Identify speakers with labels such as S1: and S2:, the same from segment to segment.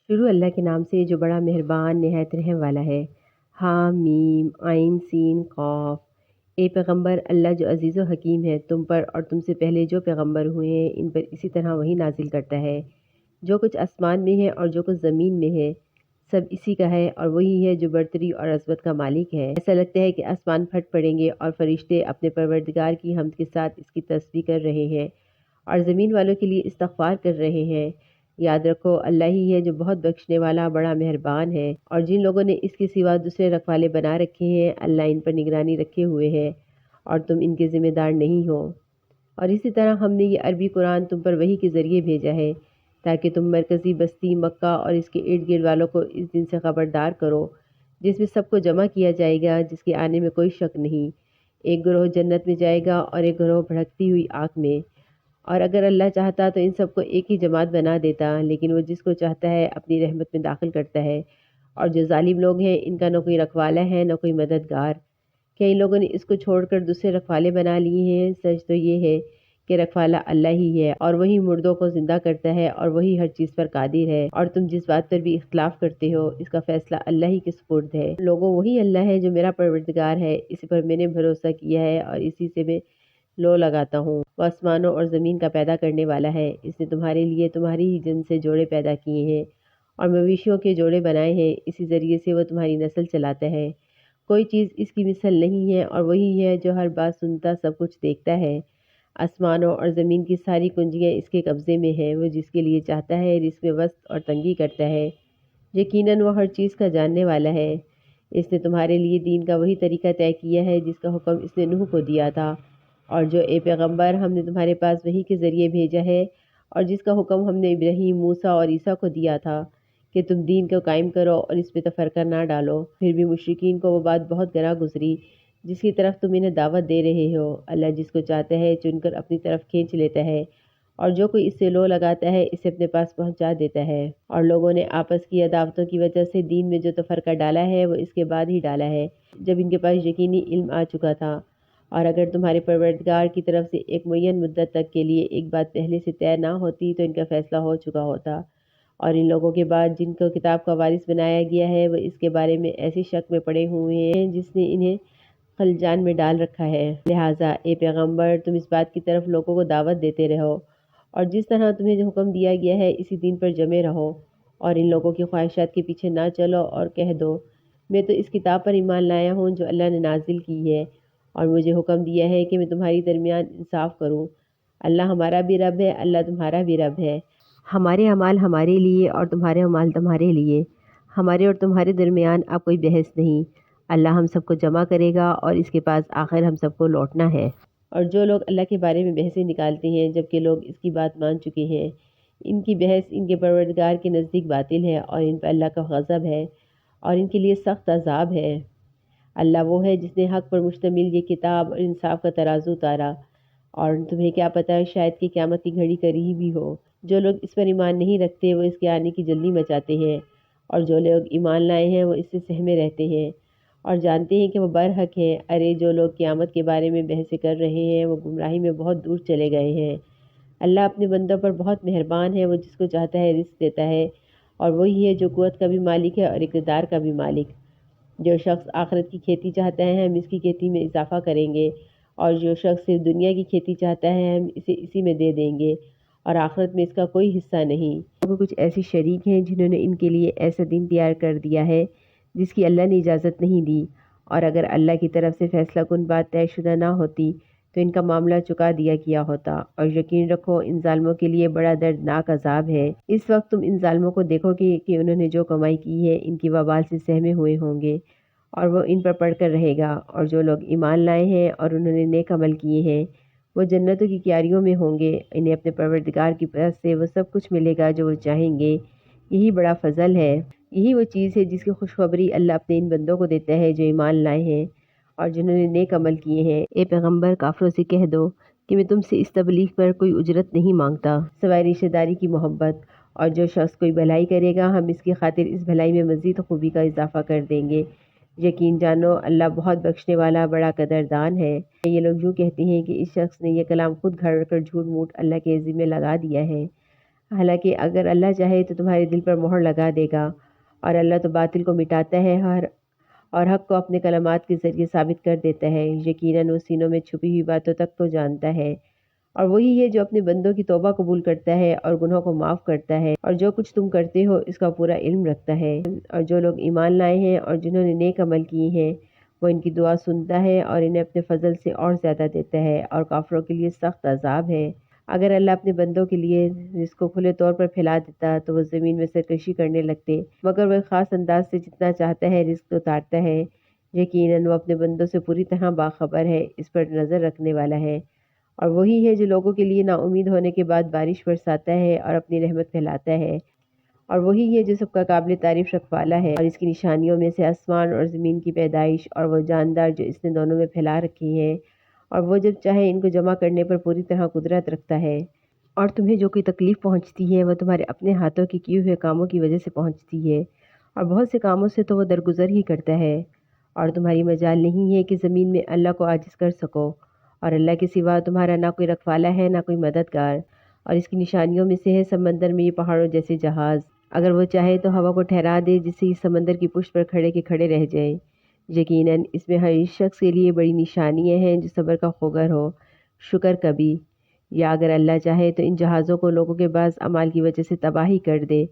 S1: شروع اللہ کے نام سے جو بڑا مہربان نہایت رحم والا ہے۔ حامیم عین سین قاف۔ اے پیغمبر، اللہ جو عزیز و حکیم ہے تم پر اور تم سے پہلے جو پیغمبر ہوئے ہیں ان پر اسی طرح وہی نازل کرتا ہے۔ جو کچھ آسمان میں ہے اور جو کچھ زمین میں ہے سب اسی کا ہے، اور وہی ہے جو برتری اور عظمت کا مالک ہے۔ ایسا لگتا ہے کہ آسمان پھٹ پڑیں گے اور فرشتے اپنے پروردگار کی حمد کے ساتھ اس کی تسبیح کر رہے ہیں اور زمین والوں کے لیے استغفار کر رہے ہیں۔ یاد رکھو اللہ ہی ہے جو بہت بخشنے والا بڑا مہربان ہے، اور جن لوگوں نے اس کے سوا دوسرے رکھوالے بنا رکھے ہیں اللہ ان پر نگرانی رکھے ہوئے ہے اور تم ان کے ذمہ دار نہیں ہو۔ اور اسی طرح ہم نے یہ عربی قرآن تم پر وحی کے ذریعے بھیجا ہے تاکہ تم مرکزی بستی مکہ اور اس کے ارد گرد والوں کو اس دن سے خبردار کرو جس میں سب کو جمع کیا جائے گا، جس کے آنے میں کوئی شک نہیں۔ ایک گروہ جنت میں جائے گا اور ایک گروہ بھڑکتی ہوئی آگ میں، اور اگر اللہ چاہتا تو ان سب کو ایک ہی جماعت بنا دیتا، لیکن وہ جس کو چاہتا ہے اپنی رحمت میں داخل کرتا ہے۔ اور جو ظالم لوگ ہیں ان کا نہ کوئی رکھوالا ہے نہ کوئی مددگار۔ کئی لوگوں نے اس کو چھوڑ کر دوسرے رکھوالے بنا لیے ہیں، سچ تو یہ ہے کہ رکھوالا اللہ ہی ہے، اور وہی مردوں کو زندہ کرتا ہے اور وہی ہر چیز پر قادر ہے۔ اور تم جس بات پر بھی اختلاف کرتے ہو اس کا فیصلہ اللہ ہی کے سپرد ہے۔ لوگوں، وہی اللہ ہے جو میرا پروردگار ہے، اسی پر میں نے بھروسہ کیا ہے اور اسی سے میں لو لگاتا ہوں۔ وہ آسمانوں اور زمین کا پیدا کرنے والا ہے، اس نے تمہارے لیے تمہاری ہی جن سے جوڑے پیدا کیے ہیں اور مویشیوں کے جوڑے بنائے ہیں، اسی ذریعے سے وہ تمہاری نسل چلاتا ہے۔ کوئی چیز اس کی مثل نہیں ہے، اور وہی ہے جو ہر بات سنتا سب کچھ دیکھتا ہے۔ آسمانوں اور زمین کی ساری کنجیاں اس کے قبضے میں ہیں، وہ جس کے لیے چاہتا ہے رزق میں وسط اور تنگی کرتا ہے۔ یقیناً وہ ہر چیز کا جاننے والا ہے۔ اس نے تمہارے لیے دین کا وہی طریقہ طے کیا ہے جس کا حکم اس نے نوح کو دیا تھا، اور جو اے پیغمبر ہم نے تمہارے پاس وحی کے ذریعے بھیجا ہے، اور جس کا حکم ہم نے ابراہیم، موسیٰ اور عیسیٰ کو دیا تھا کہ تم دین کو قائم کرو اور اس میں تفرقہ نہ ڈالو۔ پھر بھی مشرکین کو وہ بات بہت گراں گزری جس کی طرف تم انہیں دعوت دے رہے ہو۔ اللہ جس کو چاہتا ہے چن کر اپنی طرف کھینچ لیتا ہے، اور جو کوئی اس سے لو لگاتا ہے اسے اپنے پاس پہنچا دیتا ہے۔ اور لوگوں نے آپس کی عداوتوں کی وجہ سے دین میں جو تفرقہ ڈالا ہے وہ اس کے بعد ہی ڈالا ہے جب ان کے پاس یقینی علم آ چکا تھا۔ اور اگر تمہارے پروردگار کی طرف سے ایک معین مدت تک کے لیے ایک بات پہلے سے طے نہ ہوتی تو ان کا فیصلہ ہو چکا ہوتا، اور ان لوگوں کے بعد جن کو کتاب کا وارث بنایا گیا ہے وہ اس کے بارے میں ایسی شک میں پڑے ہوئے ہیں جس نے انہیں خلجان میں ڈال رکھا ہے۔ لہٰذا اے پیغمبر تم اس بات کی طرف لوگوں کو دعوت دیتے رہو، اور جس طرح تمہیں جو حکم دیا گیا ہے اسی دین پر جمے رہو، اور ان لوگوں کی خواہشات کے پیچھے نہ چلو، اور کہہ دو میں تو اس کتاب پر ایمان لایا ہوں جو اللہ نے نازل کی ہے، اور مجھے حکم دیا ہے کہ میں تمہاری درمیان انصاف کروں۔ اللہ ہمارا بھی رب ہے، اللہ تمہارا بھی رب ہے۔ ہمارے اعمال ہمارے لیے اور تمہارے اعمال تمہارے لیے، ہمارے اور تمہارے درمیان اب کوئی بحث نہیں۔ اللہ ہم سب کو جمع کرے گا اور اس کے پاس آخر ہم سب کو لوٹنا ہے۔ اور جو لوگ اللہ کے بارے میں بحثیں نکالتے ہیں جبکہ لوگ اس کی بات مان چکے ہیں، ان کی بحث ان کے پروردگار کے نزدیک باطل ہے، اور ان پر اللہ کا غضب ہے اور ان کے لیے سخت عذاب ہے۔ اللہ وہ ہے جس نے حق پر مشتمل یہ کتاب اور انصاف کا ترازو اتارا، اور تمہیں کیا پتہ شاید کہ قیامت کی گھڑی قریب ہی ہو۔ جو لوگ اس پر ایمان نہیں رکھتے وہ اس کے آنے کی جلدی مچاتے ہیں، اور جو لوگ ایمان لائے ہیں وہ اس سے سہمے رہتے ہیں اور جانتے ہیں کہ وہ برحق ہیں۔ ارے جو لوگ قیامت کے بارے میں بحثیں کر رہے ہیں وہ گمراہی میں بہت دور چلے گئے ہیں۔ اللہ اپنے بندوں پر بہت مہربان ہے، وہ جس کو چاہتا ہے رزق دیتا ہے، اور وہی ہے جو قوت کا بھی مالک ہے اور اقتدار کا بھی مالک۔ جو شخص آخرت کی کھیتی چاہتا ہے ہم اس کی کھیتی میں اضافہ کریں گے، اور جو شخص صرف دنیا کی کھیتی چاہتا ہے ہم اسے اسی میں دے دیں گے، اور آخرت میں اس کا کوئی حصہ نہیں۔ کچھ ایسی شریک ہیں جنہوں نے ان کے لیے ایسا دین تیار کر دیا ہے جس کی اللہ نے اجازت نہیں دی، اور اگر اللہ کی طرف سے فیصلہ کن بات طے شدہ نہ ہوتی تو ان کا معاملہ چکا دیا کیا ہوتا۔ اور یقین رکھو ان ظالموں کے لیے بڑا دردناک عذاب ہے۔ اس وقت تم ان ظالموں کو دیکھو کہ انہوں نے جو کمائی کی ہے ان کی وبال سے سہمے ہوئے ہوں گے، اور وہ ان پر پڑ کر رہے گا۔ اور جو لوگ ایمان لائے ہیں اور انہوں نے نیک عمل کیے ہیں وہ جنتوں کی کیاریوں میں ہوں گے، انہیں اپنے پروردگار کی طرف سے وہ سب کچھ ملے گا جو وہ چاہیں گے۔ یہی بڑا فضل ہے، یہی وہ چیز ہے جس کی خوشخبری اللہ اپنے ان بندوں کو دیتا ہے جو ایمان لائے ہیں اور جنہوں نے نیک عمل کیے ہیں۔ اے پیغمبر کافروں سے کہہ دو کہ میں تم سے اس تبلیغ پر کوئی اجرت نہیں مانگتا سوائے رشتہ داری کی محبت، اور جو شخص کوئی بھلائی کرے گا ہم اس کی خاطر اس بھلائی میں مزید خوبی کا اضافہ کر دیں گے۔ یقین جانو اللہ بہت بخشنے والا بڑا قدردان ہے۔ یہ لوگ یوں کہتے ہیں کہ اس شخص نے یہ کلام خود گھڑ کر جھوٹ موٹ اللہ کے ذمہ لگا دیا ہے۔ حالانکہ اگر اللہ چاہے تو تمہارے دل پر مہر لگا دے گا، اور اللہ تو باطل کو مٹاتا ہے اور حق کو اپنے کلمات کے ذریعے ثابت کر دیتا ہے۔ یقیناً وہ سینوں میں چھپی ہوئی باتوں تک کو جانتا ہے، اور وہی ہے جو اپنے بندوں کی توبہ قبول کرتا ہے اور گناہوں کو معاف کرتا ہے، اور جو کچھ تم کرتے ہو اس کا پورا علم رکھتا ہے۔ اور جو لوگ ایمان لائے ہیں اور جنہوں نے نیک عمل کیے ہیں، وہ ان کی دعا سنتا ہے اور انہیں اپنے فضل سے اور زیادہ دیتا ہے، اور کافروں کے لیے سخت عذاب ہے۔ اگر اللہ اپنے بندوں کے لیے رزق کو کھلے طور پر پھیلا دیتا تو وہ زمین میں سرکشی کرنے لگتے، مگر وہ ایک خاص انداز سے جتنا چاہتا ہے رزق اتارتا ہے۔ یقیناً وہ اپنے بندوں سے پوری طرح باخبر ہے، اس پر نظر رکھنے والا ہے۔ اور وہی ہے جو لوگوں کے لیے نا امید ہونے کے بعد بارش برساتا ہے اور اپنی رحمت پھیلاتا ہے، اور وہی ہے جو سب کا قابل تعریف رکھوالا ہے۔ اور اس کی نشانیوں میں سے آسمان اور زمین کی پیدائش اور وہ جاندار جو اس نے دونوں میں پھیلا رکھی ہیں، اور وہ جب چاہے ان کو جمع کرنے پر پوری طرح قدرت رکھتا ہے۔ اور تمہیں جو کوئی تکلیف پہنچتی ہے وہ تمہارے اپنے ہاتھوں کے کیے ہوئے کاموں کی وجہ سے پہنچتی ہے، اور بہت سے کاموں سے تو وہ درگزر ہی کرتا ہے، اور تمہاری مجال نہیں ہے کہ زمین میں اللہ کو عاجز کر سکو، اور اللہ کے سوا تمہارا نہ کوئی رکھوالا ہے نہ کوئی مددگار۔ اور اس کی نشانیوں میں سے ہے سمندر میں یہ پہاڑوں جیسے جہاز، اگر وہ چاہے تو ہوا کو ٹھہرا دے جس سے یہ سمندر کی پشت پر کھڑے کے کھڑے رہ جائیں۔ یقیناً اس میں ہر اس شخص کے لیے بڑی نشانیاں ہیں جو صبر کا خوگر ہو، شکر کبھی، یا اگر اللہ چاہے تو ان جہازوں کو لوگوں کے بعض اعمال کی وجہ سے تباہی کر دے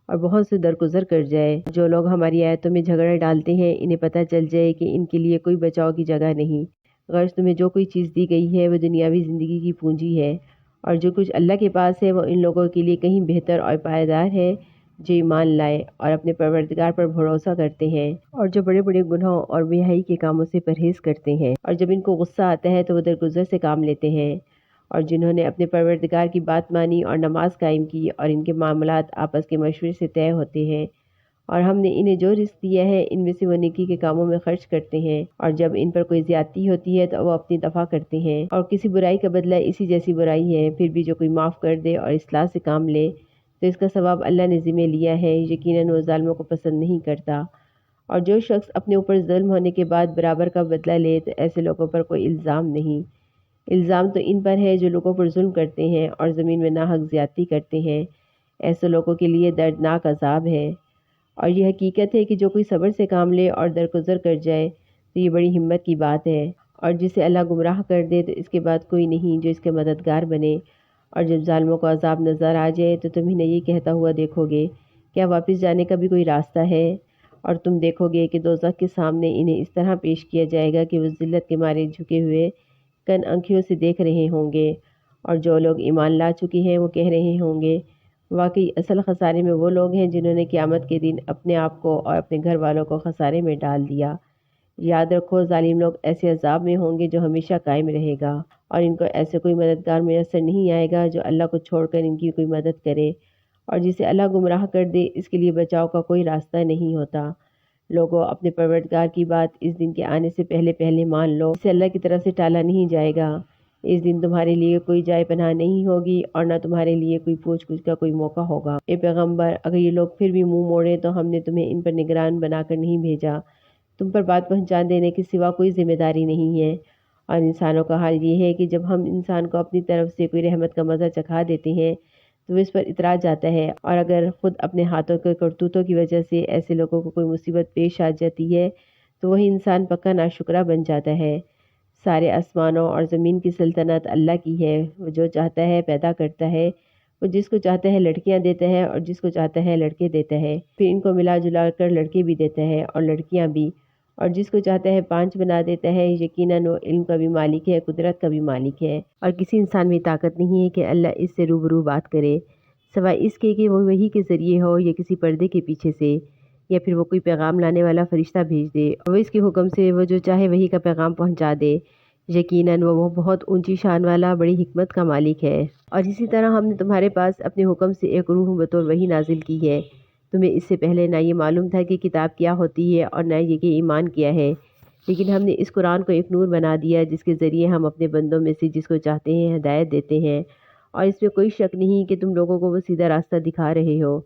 S1: اور بہت سے درگزر کر جائے۔ جو لوگ ہماری آیتوں میں جھگڑا ڈالتے ہیں انہیں پتہ چل جائے کہ ان کے لیے کوئی بچاؤ کی جگہ نہیں۔ غرض تمہیں جو کوئی چیز دی گئی ہے وہ دنیاوی زندگی کی پونجی ہے، اور جو کچھ اللہ کے پاس ہے وہ ان لوگوں کے لیے کہیں بہتر اور پائیدار ہے جو ایمان لائے اور اپنے پروردگار پر بھروسہ کرتے ہیں، اور جو بڑے بڑے گناہوں اور بے حیائی کے کاموں سے پرہیز کرتے ہیں، اور جب ان کو غصہ آتا ہے تو وہ درگزر سے کام لیتے ہیں، اور جنہوں نے اپنے پروردگار کی بات مانی اور نماز قائم کی اور ان کے معاملات آپس کے مشورے سے طے ہوتے ہیں، اور ہم نے انہیں جو رزق دیا ہے ان میں سے وہ نیکی کے کاموں میں خرچ کرتے ہیں، اور جب ان پر کوئی زیادتی ہوتی ہے تو وہ اپنی دفع کرتے ہیں، اور کسی برائی کا بدلہ اسی جیسی برائی ہے۔ پھر بھی جو کوئی معاف کر دے اور اصلاح سے کام لے تو اس کا ثواب اللہ نے ذمہ لیا ہے، یقیناً وہ ظالموں کو پسند نہیں کرتا۔ اور جو شخص اپنے اوپر ظلم ہونے کے بعد برابر کا بدلہ لے تو ایسے لوگوں پر کوئی الزام نہیں، الزام تو ان پر ہے جو لوگوں پر ظلم کرتے ہیں اور زمین میں ناحق زیادتی کرتے ہیں، ایسے لوگوں کے لیے دردناک عذاب ہے۔ اور یہ حقیقت ہے کہ جو کوئی صبر سے کام لے اور درگزر کر جائے تو یہ بڑی ہمت کی بات ہے، اور جسے اللہ گمراہ کر دے تو اس کے بعد کوئی نہیں جو اس کے مددگار بنے۔ اور جب ظالموں کو عذاب نظر آ جائے تو تم انہیں یہ کہتا ہوا دیکھو گے، کیا واپس جانے کا بھی کوئی راستہ ہے؟ اور تم دیکھو گے کہ دوزخ کے سامنے انہیں اس طرح پیش کیا جائے گا کہ وہ ذلت کے مارے جھکے ہوئے کن آنکھیوں سے دیکھ رہے ہوں گے، اور جو لوگ ایمان لا چکے ہیں وہ کہہ رہے ہوں گے، واقعی اصل خسارے میں وہ لوگ ہیں جنہوں نے قیامت کے دن اپنے آپ کو اور اپنے گھر والوں کو خسارے میں ڈال دیا۔ یاد رکھو ظالم لوگ ایسے عذاب میں ہوں گے جو ہمیشہ قائم رہے گا، اور ان کو ایسے کوئی مددگار میسر نہیں آئے گا جو اللہ کو چھوڑ کر ان کی کوئی مدد کرے، اور جسے اللہ گمراہ کر دے اس کے لیے بچاؤ کا کوئی راستہ نہیں ہوتا۔ لوگوں اپنے پروردگار کی بات اس دن کے آنے سے پہلے پہلے مان لو، اسے اللہ کی طرف سے ٹالا نہیں جائے گا۔ اس دن تمہارے لیے کوئی جائے پناہ نہیں ہوگی اور نہ تمہارے لیے کوئی پوچھ گچھ کا کوئی موقع ہوگا۔ اے پیغمبر، اگر یہ لوگ پھر بھی منہ موڑیں تو ہم نے تمہیں ان پر نگران بنا کر نہیں بھیجا، تم پر بات پہنچا دینے کے سوا کوئی ذمہ داری نہیں ہے۔ اور انسانوں کا حال یہ ہے کہ جب ہم انسان کو اپنی طرف سے کوئی رحمت کا مزہ چکھا دیتے ہیں تو وہ اس پر اترا جاتا ہے، اور اگر خود اپنے ہاتھوں کے کرتوتوں کی وجہ سے ایسے لوگوں کو کوئی مصیبت پیش آ جاتی ہے تو وہی انسان پکا ناشکرہ بن جاتا ہے۔ سارے آسمانوں اور زمین کی سلطنت اللہ کی ہے، وہ جو چاہتا ہے پیدا کرتا ہے، وہ جس کو چاہتا ہے لڑکیاں دیتا ہے اور جس کو چاہتا ہے لڑکے دیتا ہے، پھر ان کو ملا جلا کر لڑکے بھی دیتا ہے اور لڑکیاں بھی، اور جس کو چاہتا ہے 5 بنا دیتا ہے۔ یقیناً وہ علم کا بھی مالک ہے، قدرت کا بھی مالک ہے، اور کسی انسان میں طاقت نہیں ہے کہ اللہ اس سے روبرو بات کرے، سوائے اس کے کہ وہ وحی کے ذریعے ہو یا کسی پردے کے پیچھے سے، یا پھر وہ کوئی پیغام لانے والا فرشتہ بھیج دے، اور وہ اس کے حکم سے وہ جو چاہے وحی کا پیغام پہنچا دے۔ یقیناً وہ بہت اونچی شان والا بڑی حکمت کا مالک ہے۔ اور اسی طرح ہم نے تمہارے پاس اپنے حکم سے ایک روح بطور وحی نازل کی ہے، تمہیں اس سے پہلے نہ یہ معلوم تھا کہ کتاب کیا ہوتی ہے اور نہ یہ کہ ایمان کیا ہے، لیکن ہم نے اس قرآن کو ایک نور بنا دیا جس کے ذریعے ہم اپنے بندوں میں سے جس کو چاہتے ہیں ہدایت دیتے ہیں، اور اس میں کوئی شک نہیں کہ تم لوگوں کو وہ سیدھا راستہ دکھا رہے ہو۔